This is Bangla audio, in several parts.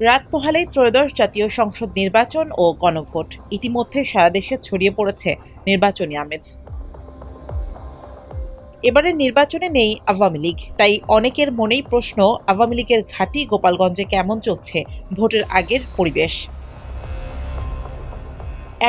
রাত পোহালেই ত্রয়োদশ জাতীয় সংসদ নির্বাচন ও গণভোট। ইতিমধ্যে সারা দেশে ছড়িয়ে পড়েছে নির্বাচনী আমেজ। এবারের নির্বাচনে নেই আওয়ামী লীগ, তাই অনেকের মনেই প্রশ্ন, আওয়ামী লীগের ঘাঁটি গোপালগঞ্জে কেমন চলছে ভোটের আগের পরিবেশ।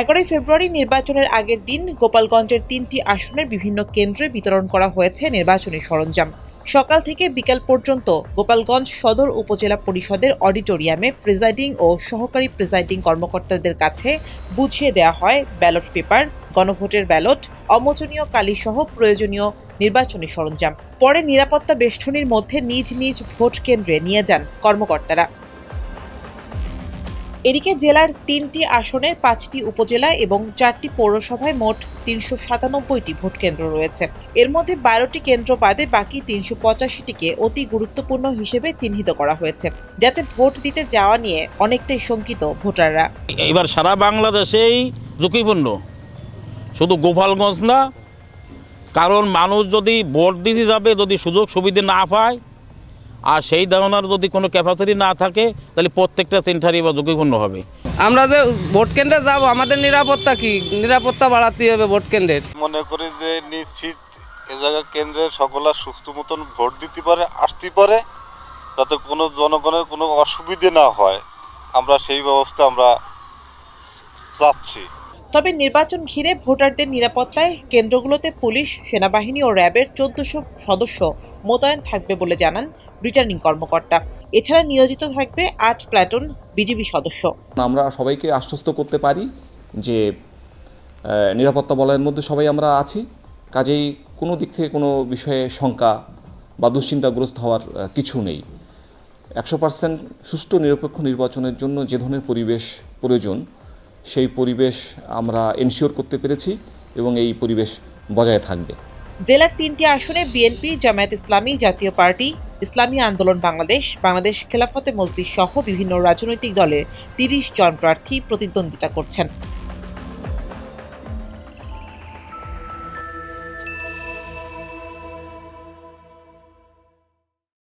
11 ফেব্রুয়ারি নির্বাচনের আগের দিন গোপালগঞ্জের 3টি আসনের বিভিন্ন কেন্দ্রে বিতরণ করা হয়েছে নির্বাচনী সরঞ্জাম। সকাল থেকে বিকাল পর্যন্ত গোপালগঞ্জ সদর উপজেলা পরিষদের অডিটোরিয়ামে প্রিজাইডিং ও সহকারী প্রিজাইডিং কর্মকর্তাদের কাছে বুঝিয়ে দেওয়া হয় ব্যালট পেপার, গণভোটের ব্যালট, অমোচনীয় কালিসহ প্রয়োজনীয় নির্বাচনী সরঞ্জাম। পরে নিরাপত্তা বেষ্টনীর মধ্যে নিজ নিজ ভোট কেন্দ্রে নিয়ে যান কর্মকর্তারা। এদিকে জেলার 3টি আসনের 5টি উপজেলা এবং 4টি পৌরসভায় মোট 397টি ভোট কেন্দ্র রয়েছে। এর মধ্যে 12টি কেন্দ্র বাদে বাকি 385টিকে অতি গুরুত্বপূর্ণ হিসেবে চিহ্নিত করা হয়েছে, যাতে ভোট দিতে যাওয়া নিয়ে অনেকটাই শঙ্কিত ভোটাররা। এবার সারা বাংলাদেশেই ঝুঁকিপূর্ণ, শুধু গোপালগঞ্জ না। কারণ মানুষ যদি ভোট দিতে যাবে, যদি সুযোগ সুবিধা না পায় আর সেই ধরনের যদি কোনো ক্যাপাসিটি না থাকে, তাহলে প্রত্যেকটা সেন্টারই বা ঝুঁকিপূর্ণ হবে। আমরা যে ভোট কেন্দ্রে যাব, আমাদের নিরাপত্তা কি? নিরাপত্তা বাড়াতে হবে ভোট কেন্দ্রের। মনে করি যে নিশ্চিত এ জায়গা কেন্দ্রে সকলে সুস্থ মতন ভোট দিতে পারে, আসতে পারে, যাতে কোনো জনগণের কোনো অসুবিধে না হয়, আমরা সেই ব্যবস্থা আমরা চাচ্ছি। তবে নির্বাচন ঘিরে ভোটারদের নিরাপত্তায় কেন্দ্রগুলোতে পুলিশ, সেনাবাহিনী ও র্যাবের 1400 সদস্য মোতায়েন থাকবে বলে জানান রিটার্নিং কর্মকর্তা। এছাড়া নিয়োজিত থাকবে 8 প্ল্যাটুন বিজিবি সদস্য। আমরা সবাইকে আশ্বস্ত করতে পারি যে নিরাপত্তা বলয়ের মধ্যে সবাই আমরা আছি, কাজেই কোনো দিক থেকে কোনো বিষয়ে শঙ্কা বা দুশ্চিন্তাগ্রস্ত হওয়ার কিছু নেই। 100% সুষ্ঠু নিরপেক্ষ নির্বাচনের জন্য যে ধরনের পরিবেশ প্রয়োজন, সেই পরিবেশ আমরা এনশিওর করতে পেরেছি এবং এই পরিবেশ বজায় থাকবে। জেলার 3টি আসনে বিএনপি, জামায়াত ইসলামী, জাতীয় পার্টি, ইসলামী আন্দোলন বাংলাদেশ, বাংলাদেশ খেলাফতে মজলিস সহ বিভিন্ন রাজনৈতিক দলের 30 জন প্রার্থী প্রতিদ্বন্দ্বিতা করছেন।